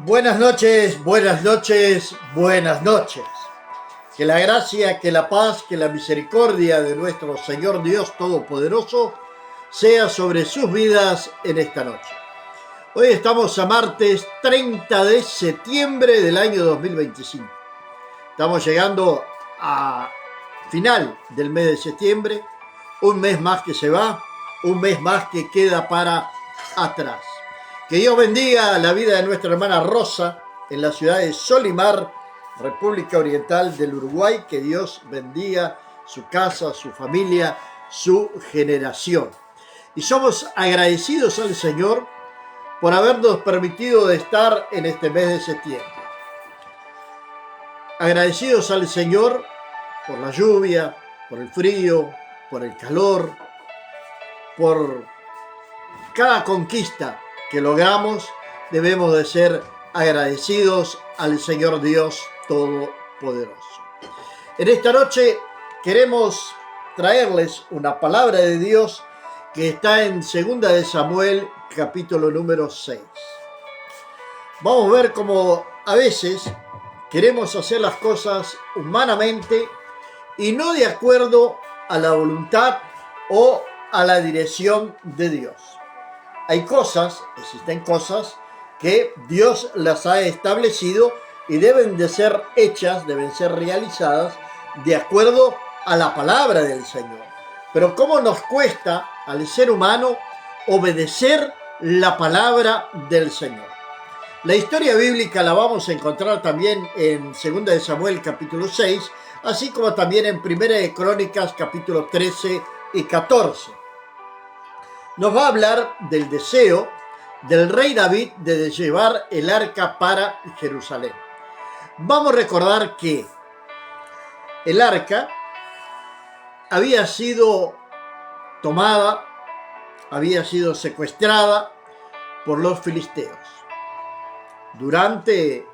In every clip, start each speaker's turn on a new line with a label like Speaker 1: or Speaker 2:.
Speaker 1: Buenas noches, buenas noches, buenas noches. Que la gracia, que la paz, que la misericordia de nuestro Señor Dios Todopoderoso sea sobre sus vidas en esta noche. Hoy estamos a martes 30 de septiembre del año 2025. Estamos llegando a final del mes de septiembre, un mes más que se va, un mes más que queda para atrás. Que Dios bendiga la vida de nuestra hermana Rosa en la ciudad de Solimar, República Oriental del Uruguay. Que Dios bendiga su casa, su familia, su generación. Y somos agradecidos al Señor por habernos permitido estar en este mes de septiembre. Agradecidos al Señor por la lluvia, por el frío, por el calor, por cada conquista que logramos. Debemos de ser agradecidos al Señor Dios Todopoderoso. En esta noche queremos traerles una palabra de Dios que está en 2 de Samuel, capítulo número 6. Vamos a ver cómo a veces queremos hacer las cosas humanamente y no de acuerdo a la voluntad o a la dirección de Dios. Existen cosas que Dios las ha establecido y deben de ser hechas, deben ser realizadas de acuerdo a la palabra del Señor. Pero ¿cómo nos cuesta al ser humano obedecer la palabra del Señor? La historia bíblica la vamos a encontrar también en 2 de Samuel capítulo 6, así como también en 1 de Crónicas capítulo 13 y 14. Nos va a hablar del deseo del rey David de llevar el arca para Jerusalén. Vamos a recordar que el arca había sido tomada, había sido secuestrada por los filisteos durante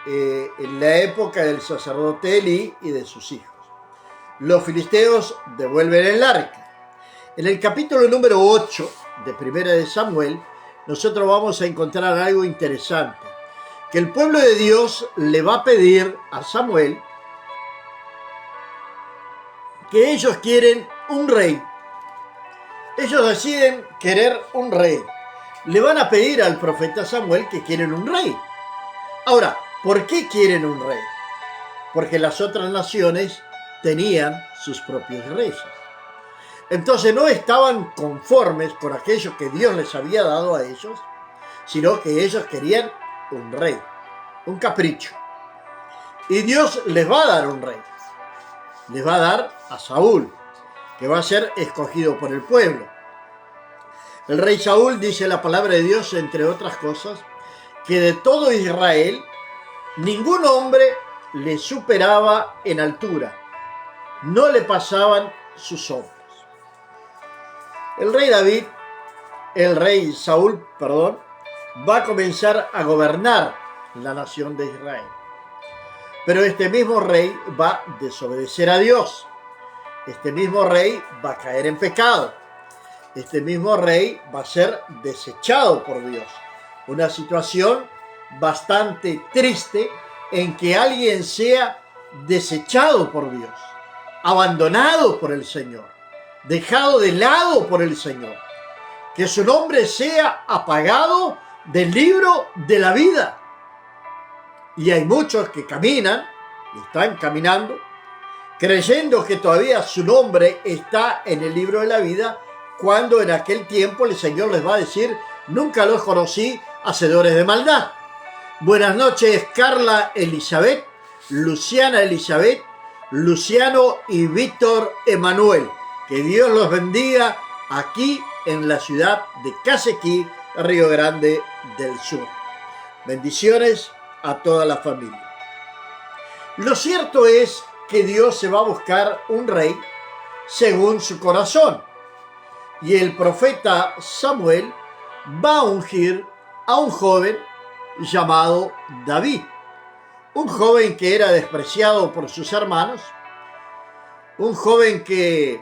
Speaker 1: en la época del sacerdote Elí y de sus hijos. Los filisteos devuelven el arca. En el capítulo número 8 de 1 de Samuel, nosotros vamos a encontrar algo interesante, que el pueblo de Dios le va a pedir a Samuel que ellos quieren un rey. Ellos deciden querer un rey. Le van a pedir al profeta Samuel que quieren un rey. Ahora, ¿por qué quieren un rey? Porque las otras naciones tenían sus propios reyes. Entonces no estaban conformes con aquello que Dios les había dado a ellos, sino que ellos querían un rey, un capricho. Y Dios les va a dar un rey. Les va a dar a Saúl, que va a ser escogido por el pueblo. El rey Saúl, dice la palabra de Dios, entre otras cosas, que de todo Israel ningún hombre le superaba en altura. No le pasaban sus hombros. El rey Saúl, va a comenzar a gobernar la nación de Israel. Pero este mismo rey va a desobedecer a Dios. Este mismo rey va a caer en pecado. Este mismo rey va a ser desechado por Dios. Una situación bastante triste en que alguien sea desechado por Dios, abandonado por el Señor, dejado de lado por el Señor, que su nombre sea apagado del libro de la vida. Y hay muchos que caminan, y están caminando, creyendo que todavía su nombre está en el libro de la vida, cuando en aquel tiempo el Señor les va a decir: nunca los conocí, hacedores de maldad. Buenas noches, Carla Elizabeth, Luciana Elizabeth, Luciano y Víctor Emanuel. Que Dios los bendiga aquí en la ciudad de Casequí, Río Grande del Sur. Bendiciones a toda la familia. Lo cierto es que Dios se va a buscar un rey según su corazón. Y el profeta Samuel va a ungir a un joven llamado David. Un joven que era despreciado por sus hermanos. Un joven que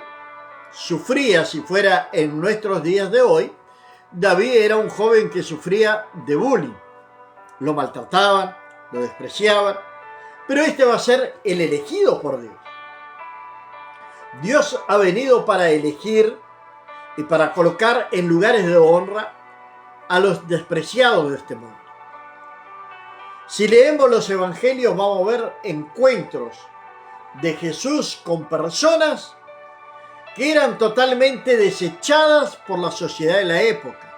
Speaker 1: sufría, si fuera en nuestros días de hoy, David era un joven que sufría de bullying. lo maltrataban, lo despreciaban, pero este va a ser el elegido por Dios. Dios ha venido para elegir y para colocar en lugares de honra a los despreciados de este mundo. Si leemos los evangelios vamos a ver encuentros de Jesús con personas que eran totalmente desechadas por la sociedad de la época,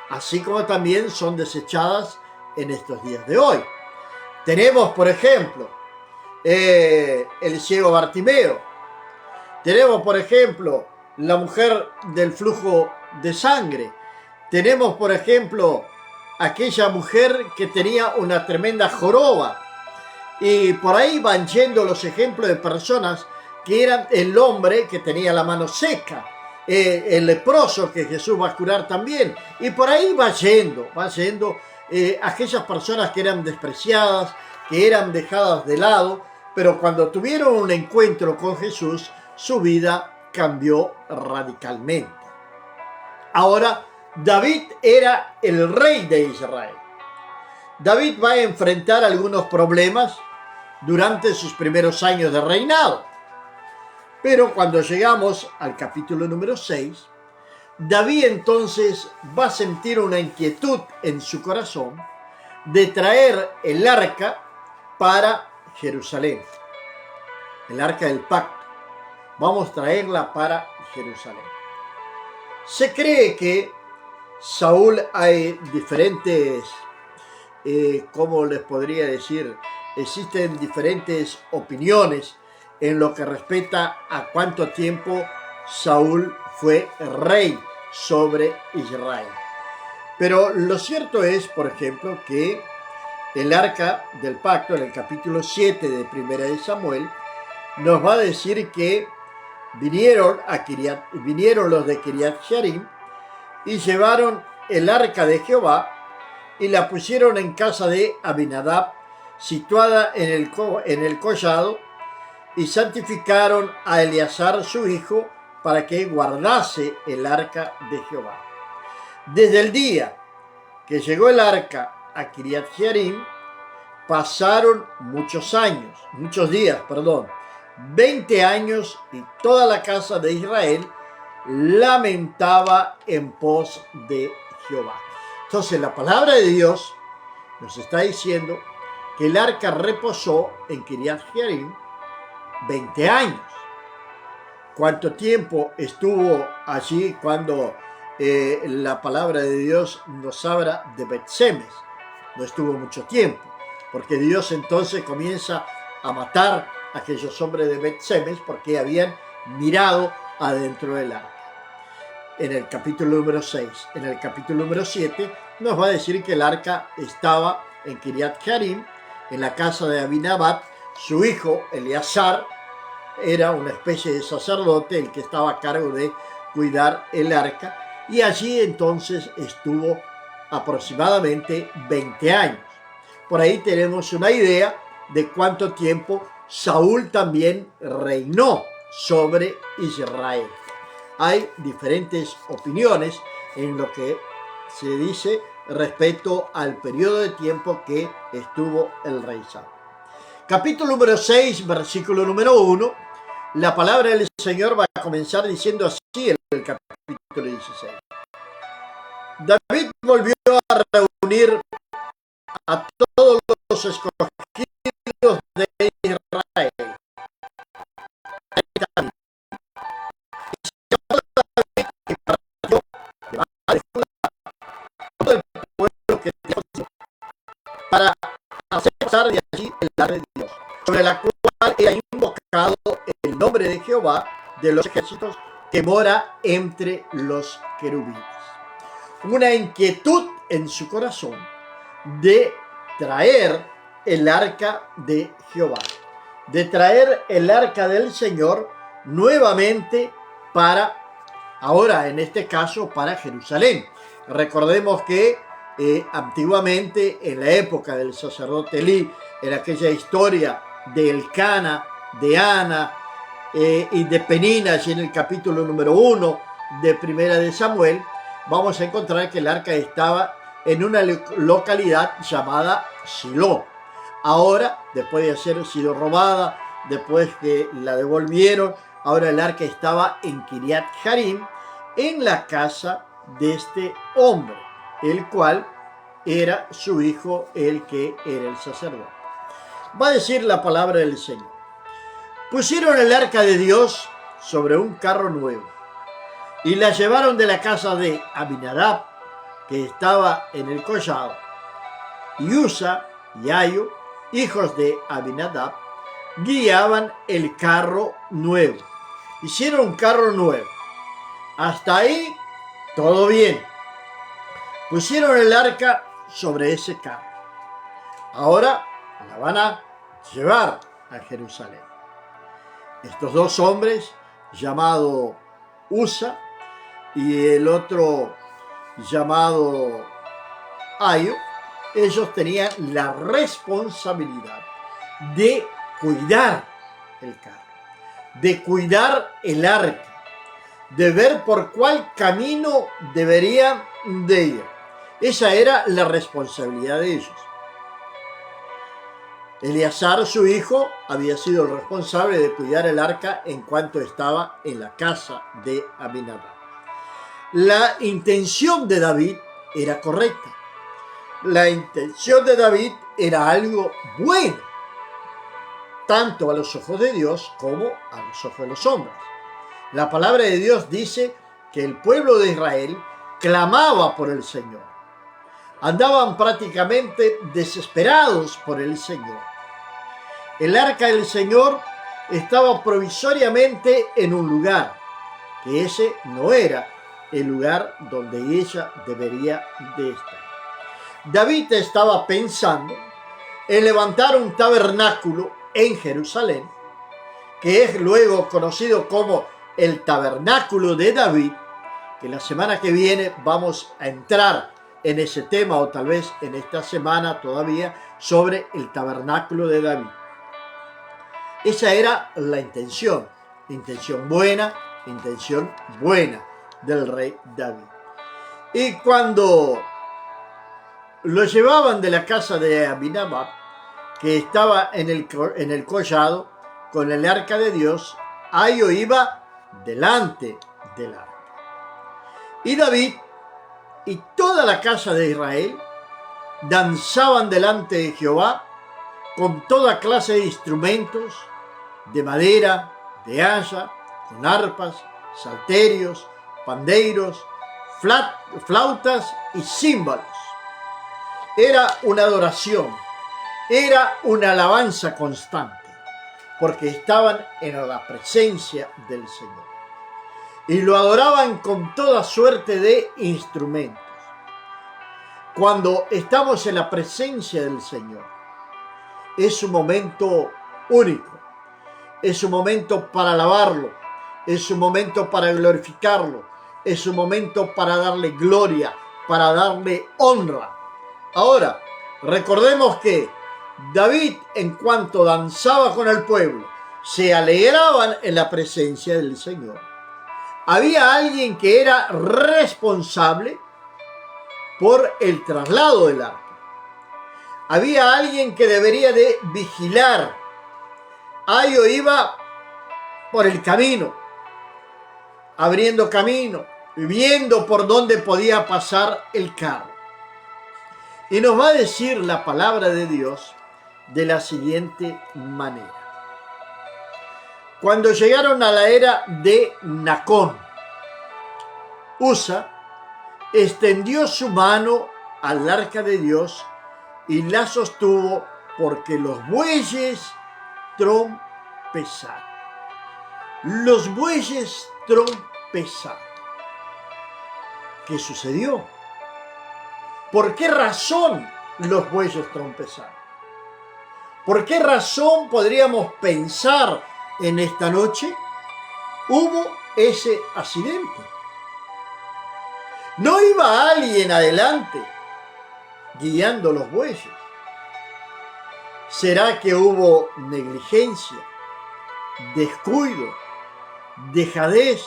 Speaker 1: así como también son desechadas en estos días de hoy. Tenemos, por ejemplo, el ciego Bartimeo. Tenemos, por ejemplo, la mujer del flujo de sangre. Tenemos, por ejemplo, aquella mujer que tenía una tremenda joroba. Y por ahí van yendo los ejemplos de personas que eran el hombre que tenía la mano seca, el leproso que Jesús va a curar también. Y por ahí va yendo aquellas personas que eran despreciadas, que eran dejadas de lado, pero cuando tuvieron un encuentro con Jesús, su vida cambió radicalmente. Ahora, David era el rey de Israel. David va a enfrentar algunos problemas durante sus primeros años de reinado. Pero cuando llegamos al capítulo número 6, David entonces va a sentir una inquietud en su corazón de traer el arca para Jerusalén. El arca del pacto. Vamos a traerla para Jerusalén. Se cree que Saúl hay diferentes, ¿cómo les podría decir? Existen diferentes opiniones en lo que respecta a cuánto tiempo Saúl fue rey sobre Israel. Pero lo cierto es, por ejemplo, que el arca del pacto, en el capítulo 7 de Primera de Samuel, nos va a decir que vinieron los de Kiriat Jearim y llevaron el arca de Jehová y la pusieron en casa de Abinadab, situada en el collado, y santificaron a Eleazar su hijo para que guardase el arca de Jehová. Desde el día que llegó el arca a Kiriat Jearim, pasaron muchos días, 20 años, y toda la casa de Israel lamentaba en pos de Jehová. Entonces la palabra de Dios nos está diciendo que el arca reposó en Kiriat Jearim 20 años. ¿Cuánto tiempo estuvo allí cuando la palabra de Dios nos habla de Bet-Semes? No estuvo mucho tiempo, porque Dios entonces comienza a matar a aquellos hombres de Bet-Semes porque habían mirado adentro del arca. En el capítulo número 6, en el capítulo número 7, nos va a decir que el arca estaba en Kiriat Jearim, en la casa de Abinadab. Su hijo, Eleazar, era una especie de sacerdote, el que estaba a cargo de cuidar el arca, y allí entonces estuvo aproximadamente 20 años. Por ahí tenemos una idea de cuánto tiempo Saúl también reinó sobre Israel. Hay diferentes opiniones en lo que se dice respecto al periodo de tiempo que estuvo el rey Saúl. Capítulo número 6, versículo número 1, la palabra del Señor va a comenzar diciendo así en el capítulo 16. David volvió a reunir a todos los escogidos de Israel. Todo el pueblo que para hacer pasar de allí el arca de Dios, sobre la cual era invocado el nombre de Jehová de los ejércitos, que mora entre los querubines. Una inquietud en su corazón de traer el arca de Jehová, de traer el arca del Señor nuevamente para, ahora en este caso, para Jerusalén. Recordemos que antiguamente, en la época del sacerdote Elí, en aquella historia de Elcana, de Ana y de Penina, allí en el capítulo número 1 de Primera de Samuel, vamos a encontrar que el arca estaba en una localidad llamada Silo. Ahora, después de haber sido robada, después que la devolvieron, ahora el arca estaba en Kiriat Jearim, en la casa de este hombre, el cual era su hijo, el que era el sacerdote. Va a decir la palabra del Señor. Pusieron el arca de Dios sobre un carro nuevo y la llevaron de la casa de Abinadab, que estaba en el collado, y Usa y Ayo, hijos de Abinadab, guiaban el carro nuevo. Hicieron un carro nuevo. Hasta ahí, todo bien. Pusieron el arca sobre ese carro. Ahora la van a llevar a Jerusalén. Estos dos hombres, llamado Usa y el otro llamado Ayo, ellos tenían la responsabilidad de cuidar el carro, de cuidar el arca, de ver por cuál camino deberían de ir. Esa era la responsabilidad de ellos. Eleazar, su hijo, había sido el responsable de cuidar el arca en cuanto estaba en la casa de Abinadab. La intención de David era correcta. La intención de David era algo bueno, tanto a los ojos de Dios como a los ojos de los hombres. La palabra de Dios dice que el pueblo de Israel clamaba por el Señor. Andaban prácticamente desesperados por el Señor. El arca del Señor estaba provisoriamente en un lugar, que ese no era el lugar donde ella debería de estar. David estaba pensando en levantar un tabernáculo en Jerusalén, que es luego conocido como el tabernáculo de David, que la semana que viene vamos a entrar en ese tema, o tal vez en esta semana todavía, sobre el tabernáculo de David. Esa era la intención buena del rey David. Y cuando lo llevaban de la casa de Abinadab, que estaba en el collado con el arca de Dios, Ayo iba delante del arca. Y David y toda la casa de Israel danzaban delante de Jehová con toda clase de instrumentos, de madera, de haya, con arpas, salterios, pandeiros, flautas y címbalos. Era una adoración, era una alabanza constante, porque estaban en la presencia del Señor. Y lo adoraban con toda suerte de instrumentos. Cuando estamos en la presencia del Señor, es un momento único. Es un momento para alabarlo, es un momento para glorificarlo, es un momento para darle gloria, para darle honra. Ahora, recordemos que David, en cuanto danzaba con el pueblo, se alegraban en la presencia del Señor. Había alguien que era responsable por el traslado del arca. Había alguien que debería de vigilar. Ayo iba por el camino, abriendo camino, viendo por dónde podía pasar el carro. Y nos va a decir la palabra de Dios de la siguiente manera. Cuando llegaron a la era de Nacón, Usa extendió su mano al arca de Dios y la sostuvo porque los bueyes trompezaron. Los bueyes trompezaron. ¿Qué sucedió? ¿Por qué razón los bueyes trompezaron? ¿Por qué razón podríamos pensar en esta noche hubo ese accidente? ¿No iba alguien adelante guiando los bueyes? ¿Será que hubo negligencia, descuido, dejadez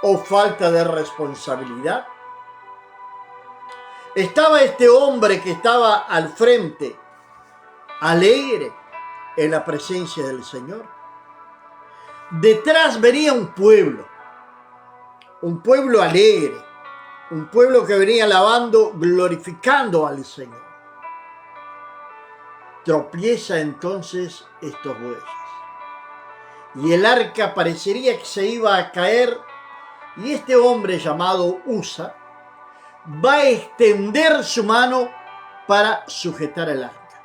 Speaker 1: o falta de responsabilidad? Estaba este hombre que estaba al frente, alegre en la presencia del Señor. Detrás venía un pueblo alegre, un pueblo que venía alabando, glorificando al Señor. Tropieza entonces estos bueyes. Y el arca parecería que se iba a caer, y este hombre llamado Usa va a extender su mano para sujetar el arca.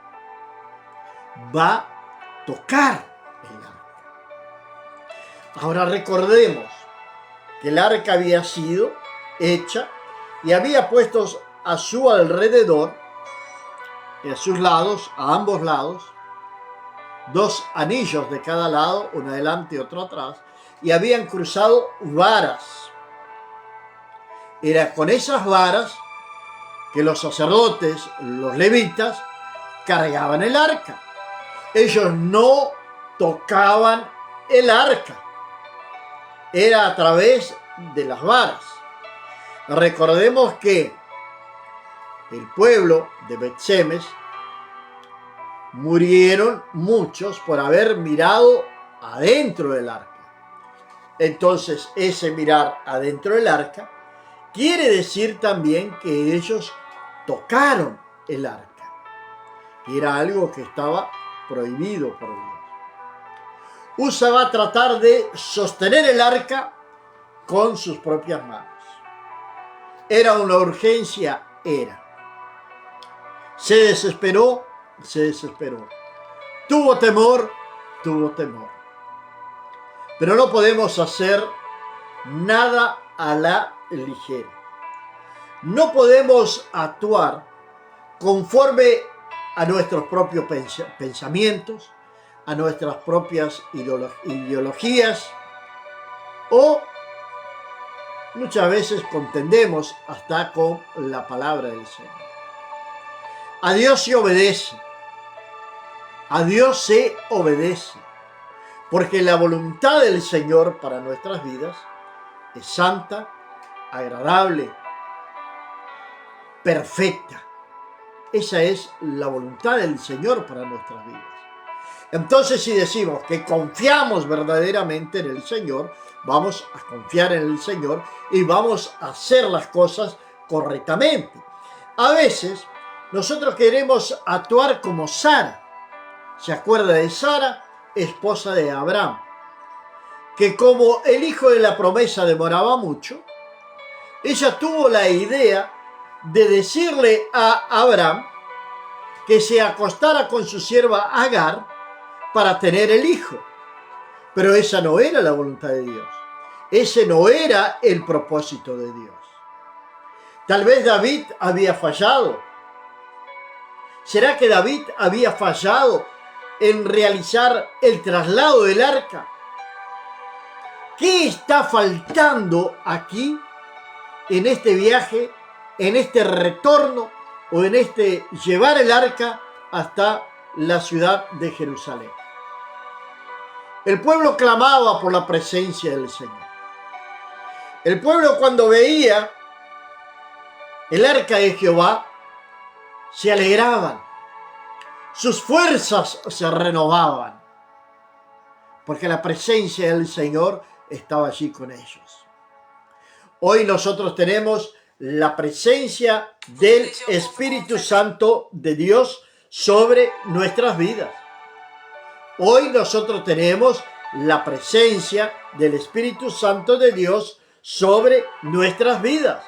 Speaker 1: Va a tocar el arca. Ahora recordemos que el arca había sido hecha y había puestos a su alrededor, a sus lados, a ambos lados, 2 anillos de cada lado, uno adelante y otro atrás, y habían cruzado varas. Era con esas varas que los sacerdotes, los levitas, cargaban el arca. Ellos no tocaban el arca. Era a través de las varas. Recordemos que el pueblo de Bet-Semes murieron muchos por haber mirado adentro del arca. Entonces, ese mirar adentro del arca quiere decir también que ellos tocaron el arca. Y era algo que estaba prohibido por Dios. Usa va a tratar de sostener el arca con sus propias manos. Era una urgencia, era. Se desesperó. Tuvo temor. Pero no podemos hacer nada a la ligera. No podemos actuar conforme a nuestros propios pensamientos, a nuestras propias ideologías, o muchas veces contendemos hasta con la palabra del Señor. A Dios se obedece. A Dios se obedece. Porque la voluntad del Señor para nuestras vidas es santa, agradable, perfecta. Esa es la voluntad del Señor para nuestras vidas. Entonces, si decimos que confiamos verdaderamente en el Señor, vamos a confiar en el Señor y vamos a hacer las cosas correctamente. A veces, nosotros queremos actuar como Sara. ¿Se acuerda de Sara, esposa de Abraham? Que como el hijo de la promesa demoraba mucho, ella tuvo la idea de decirle a Abraham que se acostara con su sierva Agar para tener el hijo. Pero esa no era la voluntad de Dios. Ese no era el propósito de Dios. Tal vez David había fallado. ¿Será que David había fallado en realizar el traslado del arca? ¿Qué está faltando aquí en este viaje, en este retorno o en este llevar el arca hasta la ciudad de Jerusalén? El pueblo clamaba por la presencia del Señor. El pueblo, cuando veía el arca de Jehová, se alegraban. Sus fuerzas se renovaban, porque la presencia del Señor estaba allí con ellos. Hoy nosotros tenemos la presencia del Espíritu Santo de Dios sobre nuestras vidas. Hoy nosotros tenemos la presencia del Espíritu Santo de Dios sobre nuestras vidas.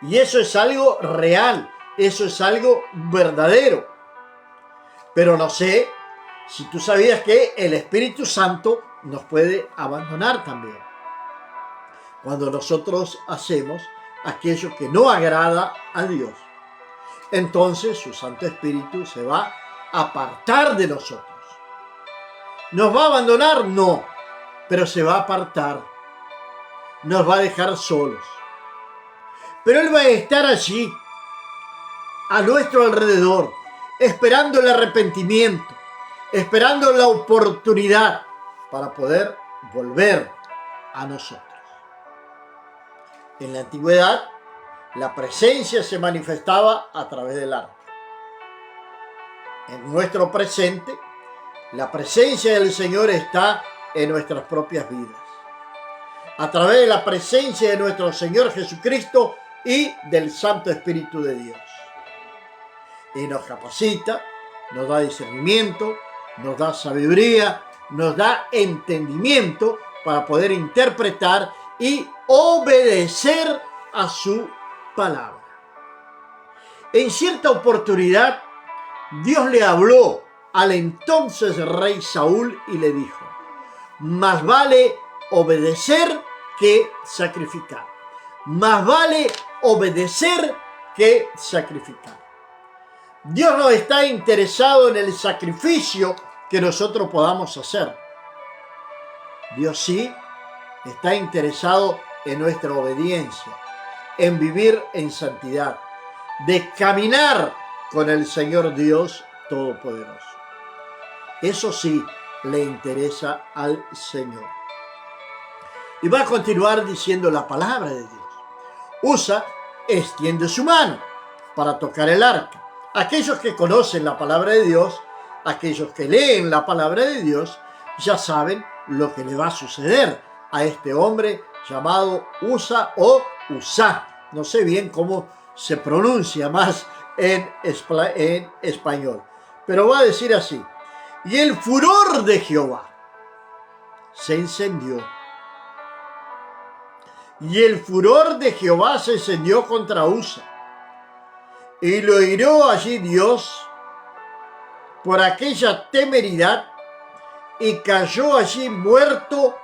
Speaker 1: Y eso es algo real, eso es algo verdadero. Pero no sé si tú sabías que el Espíritu Santo nos puede abandonar también. Cuando nosotros hacemos aquello que no agrada a Dios, entonces su Santo Espíritu se va a apartar de nosotros. ¿Nos va a abandonar? No, pero se va a apartar. Nos va a dejar solos. Pero Él va a estar allí, a nuestro alrededor, esperando el arrepentimiento, esperando la oportunidad para poder volver a nosotros. En la antigüedad, La presencia se manifestaba a través del arca. En nuestro presente, la presencia del Señor está en nuestras propias vidas, a través de la presencia de nuestro Señor Jesucristo y del Santo Espíritu de Dios. Y nos capacita, nos da discernimiento, nos da sabiduría, nos da entendimiento para poder interpretar y obedecer a su palabra. En cierta oportunidad, Dios le habló al entonces rey Saúl y le dijo: más vale obedecer que sacrificar. Más vale obedecer que sacrificar. Dios no está interesado en el sacrificio que nosotros podamos hacer. Dios sí está interesado en nuestra obediencia, en vivir en santidad, de caminar con el Señor Dios Todopoderoso. Eso sí le interesa al Señor. Y va a continuar diciendo la palabra de Dios. Usa extiende su mano para tocar el arca. Aquellos que conocen la palabra de Dios, aquellos que leen la palabra de Dios, ya saben lo que le va a suceder a este hombre llamado Usa o Usá. No sé bien cómo se pronuncia más en español, pero va a decir así: y el furor de Jehová se encendió. Y el furor de Jehová se encendió contra Usa, y lo hirió allí Dios por aquella temeridad, y cayó allí muerto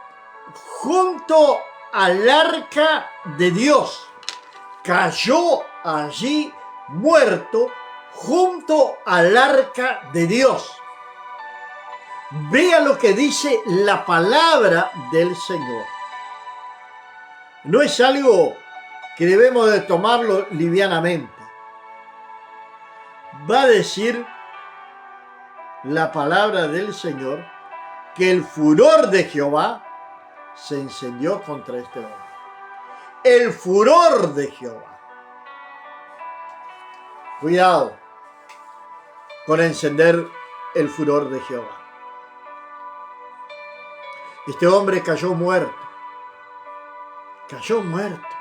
Speaker 1: junto al arca de Dios. Cayó allí muerto junto al arca de Dios. Vea lo que dice la palabra del Señor. No es algo que debemos de tomarlo livianamente. Va a decir la palabra del Señor que el furor de Jehová se encendió contra este hombre. El furor de Jehová. Cuidado con encender el furor de Jehová. Este hombre cayó muerto. Cayó muerto.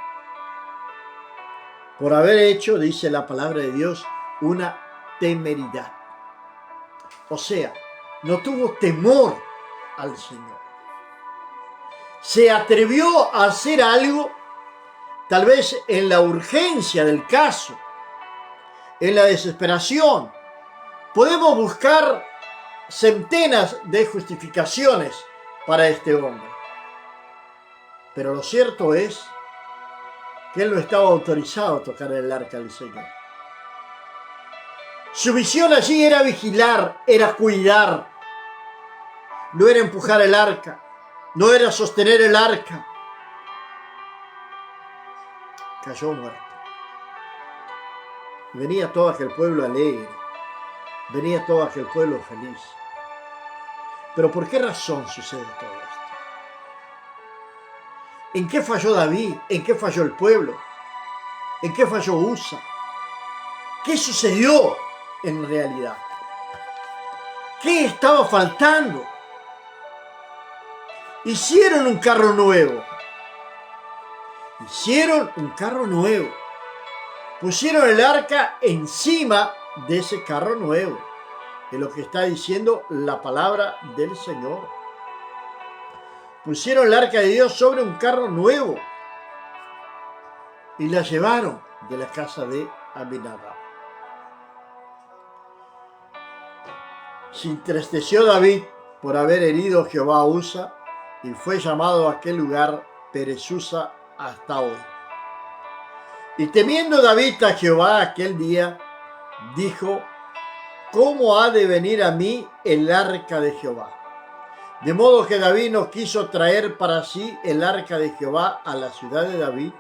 Speaker 1: Por haber hecho, dice la palabra de Dios, una temeridad. O sea, no tuvo temor al Señor. Se atrevió a hacer algo, tal vez en la urgencia del caso, en la desesperación. Podemos buscar centenas de justificaciones para este hombre. Pero lo cierto es que él no estaba autorizado a tocar el arca del Señor. Su misión allí era vigilar, era cuidar. No era empujar el arca, no era sostener el arca. Cayó muerto. Venía todo aquel pueblo alegre, venía todo aquel pueblo feliz. Pero ¿por qué razón sucede todo esto? ¿En qué falló David? ¿En qué falló el pueblo? ¿En qué falló Usa? ¿Qué sucedió en realidad? ¿Qué estaba faltando? Hicieron un carro nuevo. Hicieron un carro nuevo. Pusieron el arca encima de ese carro nuevo. Es lo que está diciendo la palabra del Señor. Pusieron el arca de Dios sobre un carro nuevo y la llevaron de la casa de Abinadab. Se entristeció David por haber herido a Jehová a Usa y fue llamado a aquel lugar Perez-Usa hasta hoy. Y temiendo David a Jehová aquel día, dijo: ¿cómo ha de venir a mí el arca de Jehová? De modo que David no quiso traer para sí el arca de Jehová a la ciudad de David,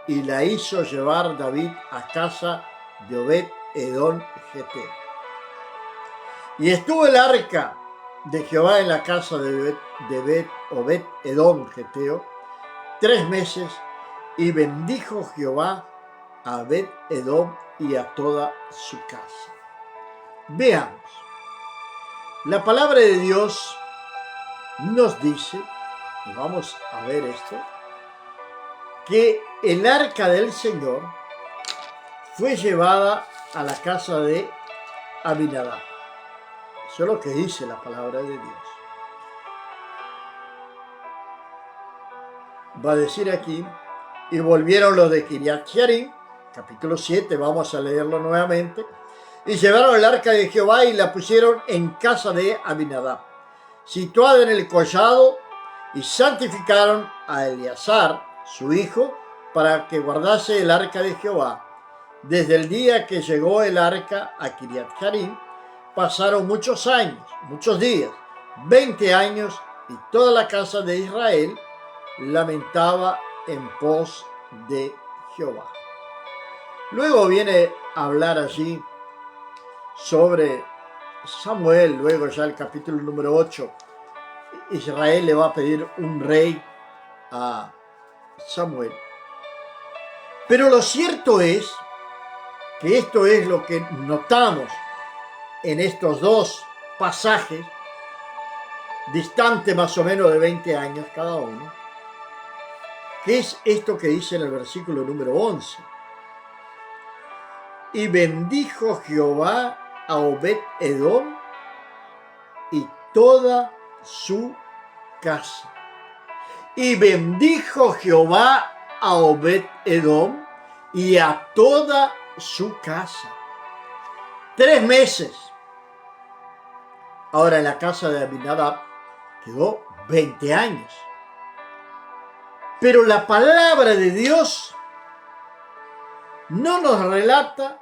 Speaker 1: y la hizo llevar David a casa de Obed-Edom Geteo. Y estuvo el arca de Jehová en la casa de Obed-Edom Geteo 3 meses, Y bendijo Jehová a Obed-Edom y a toda su casa. Veamos, la palabra de Dios nos dice, y vamos a ver esto, que el arca del Señor fue llevada a la casa de Abinadab. Eso es lo que dice la palabra de Dios. Va a decir aquí, y volvieron los de Kiriat Jearim, capítulo 7, vamos a leerlo nuevamente, y llevaron el arca de Jehová y la pusieron en casa de Abinadab, situada en el collado, y santificaron a Eleazar, su hijo, para que guardase el arca de Jehová. Desde el día que llegó el arca a Kiriat Jearim, pasaron muchos años, muchos días, 20 años, y toda la casa de Israel lamentaba en pos de Jehová. Luego viene a hablar allí sobre Samuel, luego ya el capítulo número 8, Israel le va a pedir un rey a Samuel. Pero lo cierto es que esto es lo que notamos en estos dos pasajes, distantes más o menos de 20 años cada uno, que es esto que dice en el versículo número 11. Y bendijo Jehová a Obed-Edom y toda su casa. Y bendijo Jehová a Obed-Edom y a toda su casa. 3 meses. Ahora en la casa de Abinadab quedó 20 años. Pero la palabra de Dios no nos relata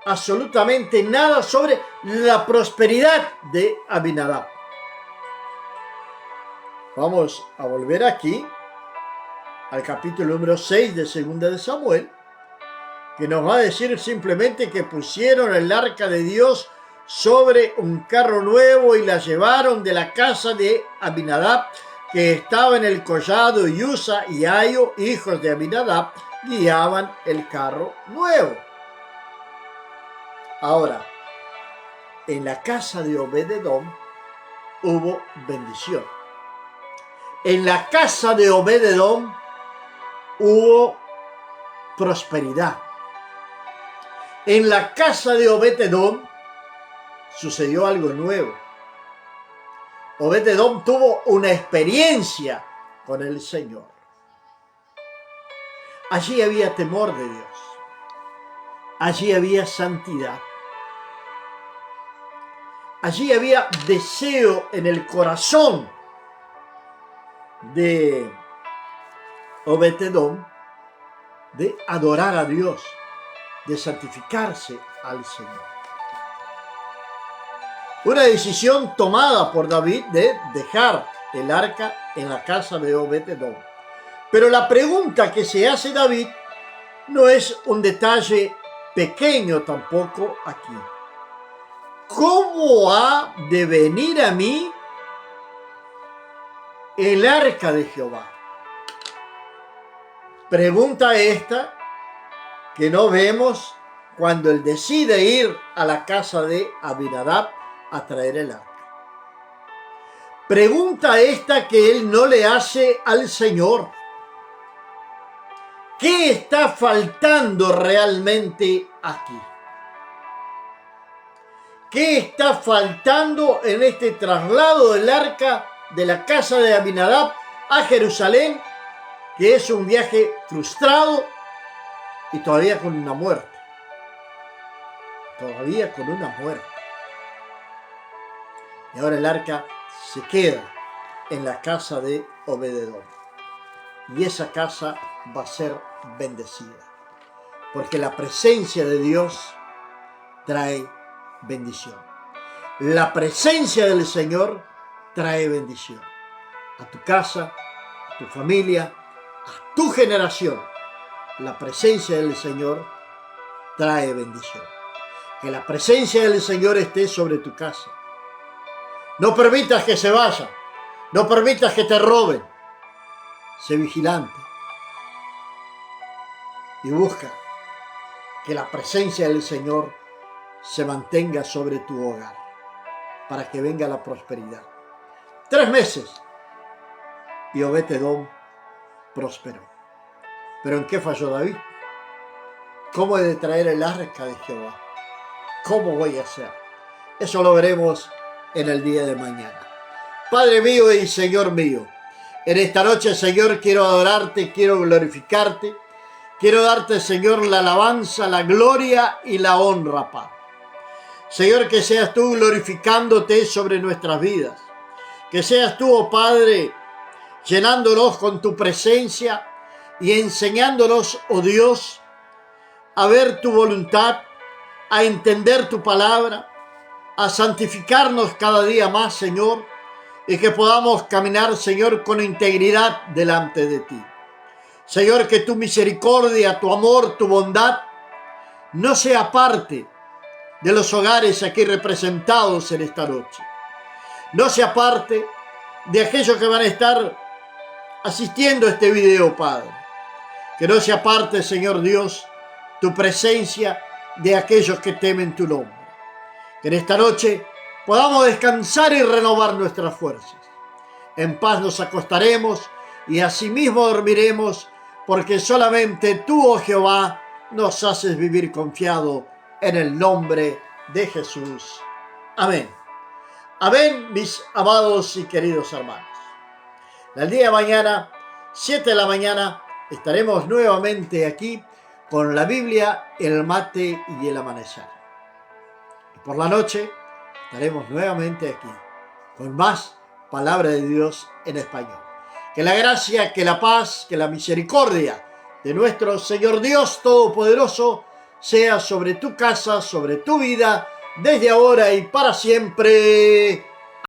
Speaker 1: absolutamente nada sobre la prosperidad de Abinadab. Vamos a volver aquí al capítulo número 6 de 2 de Samuel, que nos va a decir simplemente que pusieron el arca de Dios sobre un carro nuevo y la llevaron de la casa de Abinadab, que estaba en el collado, y Usa y Ayo, hijos de Abinadab, guiaban el carro nuevo. Ahora, en la casa de Obed-Edom hubo bendición. En la casa de Obed-Edom hubo prosperidad. En la casa de Obed-Edom sucedió algo nuevo. Obed-Edom tuvo una experiencia con el Señor. Allí había temor de Dios. Allí había santidad. Allí había deseo en el corazón de Obed-Edom de adorar a Dios, de santificarse al Señor. Una decisión tomada por David de dejar el arca en la casa de Obed-Edom. Pero la pregunta que se hace David no es un detalle pequeño tampoco aquí. ¿Cómo ha de venir a mí el arca de Jehová? Pregunta esta que no vemos cuando él decide ir a la casa de Abinadab a traer el arca. Pregunta esta que él no le hace al Señor. ¿Qué está faltando realmente aquí? ¿Qué está faltando en este traslado del arca de la casa de Abinadab a Jerusalén, que es un viaje frustrado y todavía con una muerte? Todavía con una muerte. Y ahora el arca se queda en la casa de Obed-Edom. Y esa casa va a ser bendecida. Porque la presencia de Dios trae bendición. La presencia del Señor trae bendición. A tu casa, a tu familia, a tu generación. La presencia del Señor trae bendición. Que la presencia del Señor esté sobre tu casa. No permitas que se vayan. No permitas que te roben. Sé vigilante. y busca que la presencia del Señor se mantenga sobre tu hogar para que venga la prosperidad. 3 meses y Obed-Edom prosperó. ¿Pero en qué falló David? ¿Cómo he de traer el arca de Jehová? ¿Cómo voy a hacer? Eso lo veremos en el día de mañana. Padre mío y Señor mío, en esta noche, Señor, quiero adorarte, quiero glorificarte, quiero darte, Señor, la alabanza, la gloria y la honra, Padre. Señor, que seas tú glorificándote sobre nuestras vidas, que seas tú, oh Padre, llenándonos con tu presencia y enseñándonos, oh Dios, a ver tu voluntad, a entender tu palabra, a santificarnos cada día más, Señor, y que podamos caminar, Señor, con integridad delante de ti. Señor, que tu misericordia, tu amor, tu bondad no sea parte de los hogares aquí representados en esta noche. No sea parte de aquellos que van a estar asistiendo a este video, Padre. Que no sea parte, Señor Dios, tu presencia de aquellos que temen tu nombre. Que en esta noche podamos descansar y renovar nuestras fuerzas. En paz nos acostaremos y asimismo dormiremos, porque solamente tú, oh Jehová, nos haces vivir confiado en el nombre de Jesús. Amén. Amén, mis amados y queridos hermanos. El día de mañana, 7 de la mañana, estaremos nuevamente aquí con la Biblia, el mate y el amanecer. Y por la noche estaremos nuevamente aquí con más palabra de Dios en español. Que la gracia, que la paz, que la misericordia de nuestro Señor Dios Todopoderoso sea sobre tu casa, sobre tu vida, desde ahora y para siempre.